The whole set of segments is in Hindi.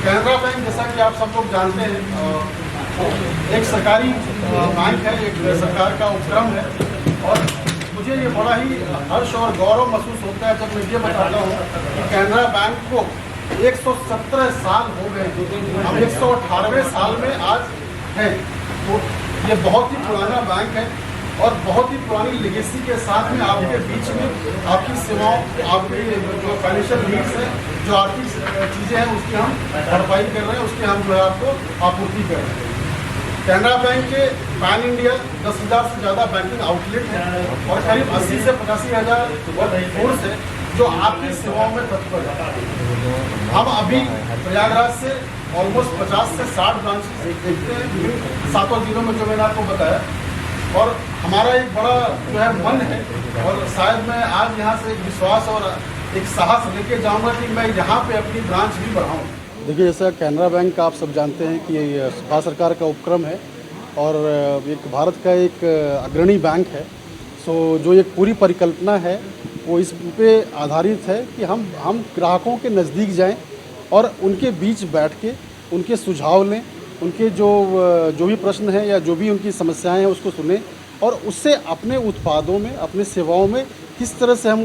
कैनरा बैंक, जैसा कि आप सब लोग जानते हैं, एक सरकारी बैंक है, एक सरकार का उपक्रम है। और मुझे ये बड़ा ही हर्ष और गौरव महसूस होता है जब मैं ये बताता हूँ कि कैनरा बैंक को 117 साल हो गए, हम 118वें साल में आज हैं। तो ये बहुत ही पुराना बैंक है और बहुत ही पुरानी लेगेसी के साथ में आपके बीच में आपकी सेवाओं, आपकी जो फाइनेंशियल नीड्स है, जो आर्थिक चीज़ें हैं, उसकी हम भरपाई कर रहे हैं, उसकी हम जो है आपको आपूर्ति कर रहे हैं। कैनरा बैंक के पैन इंडिया 10,000 से ज़्यादा बैंकिंग आउटलेट हैं और करीब 80 से 85,000 वर्कफोर्स है जो आपकी सेवाओं में तत्पर है। हम अभी प्रयागराज से ऑलमोस्ट 50 से 60 ब्रांचेस देखते हैं, 7 जिलों में, जो मैंने आपको बताया। और हमारा एक बड़ा जो है मन है, और शायद मैं आज यहाँ से एक विश्वास और एक साहस लेके जाऊँगा कि मैं यहाँ पे अपनी ब्रांच भी बढ़ाऊँ। देखिए, जैसा कैनरा बैंक आप सब जानते हैं कि ये भारत सरकार का उपक्रम है और एक भारत का एक अग्रणी बैंक है। सो जो एक पूरी परिकल्पना है वो इस पे आधारित है कि हम ग्राहकों के नज़दीक जाएं और उनके बीच बैठ के उनके सुझाव लें, उनके जो भी प्रश्न हैं या जो भी उनकी समस्याएं हैं उसको सुनें और उससे अपने उत्पादों में, अपने सेवाओं में किस तरह से हम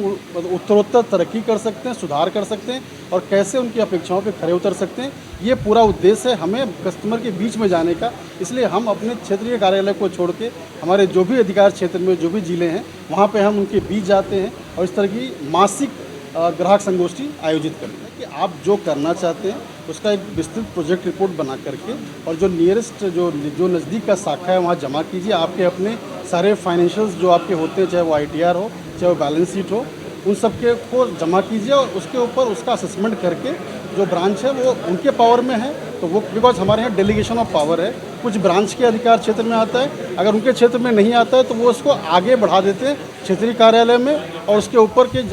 उत्तरोत्तर तरक्की कर सकते हैं, सुधार कर सकते हैं और कैसे उनकी अपेक्षाओं पे खरे उतर सकते हैं। ये पूरा उद्देश्य है हमें कस्टमर के बीच में जाने का। इसलिए हम अपने क्षेत्रीय कार्यालय को छोड़ के हमारे जो भी अधिकार क्षेत्र में जो भी ज़िले हैं वहाँ पे हम उनके बीच जाते हैं और इस तरह की मासिक ग्राहक संगोष्ठी आयोजित करते हैं कि आप जो करना चाहते हैं उसका एक विस्तृत प्रोजेक्ट रिपोर्ट बना करके और जो नियरेस्ट जो नज़दीक का शाखा है वहाँ जमा कीजिए। आपके अपने सारे फाइनेंशियल्स जो आपके होते हैं, चाहे वो ITR हो, चाहे वो बैलेंस शीट हो, उन सब के को जमा कीजिए और उसके ऊपर उसका असेसमेंट करके जो ब्रांच है वो उनके पावर में है तो वो, बिकॉज हमारे यहाँ डेलीगेशन ऑफ पावर है, कुछ ब्रांच के अधिकार क्षेत्र में आता है, अगर उनके क्षेत्र में नहीं आता है तो वो उसको आगे बढ़ा देते हैं क्षेत्रीय कार्यालय में और उसके ऊपर के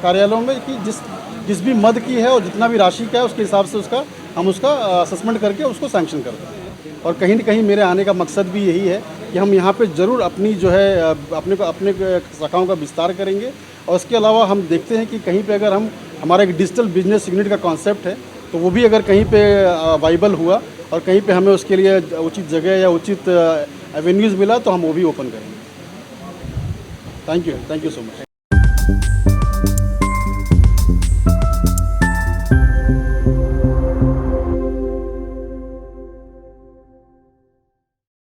कार्यालयों में कि जिस भी मद की है और जितना भी राशि का है उसके हिसाब से हम उसका असेसमेंट करके उसको सैंक्शन करते हैं। और कहीं न कहीं मेरे आने का मकसद भी यही है कि हम यहाँ पे ज़रूर अपनी जो है अपने शाखाओं का विस्तार करेंगे। और उसके अलावा हम देखते हैं कि कहीं पे अगर हमारा एक डिजिटल बिजनेस यूनिट का कॉन्सेप्ट है तो वो भी अगर कहीं पे वाइबल हुआ और कहीं पे हमें उसके लिए उचित जगह या उचित एवेन्यूज़ मिला तो हम वो भी ओपन करेंगे। Thank you so much.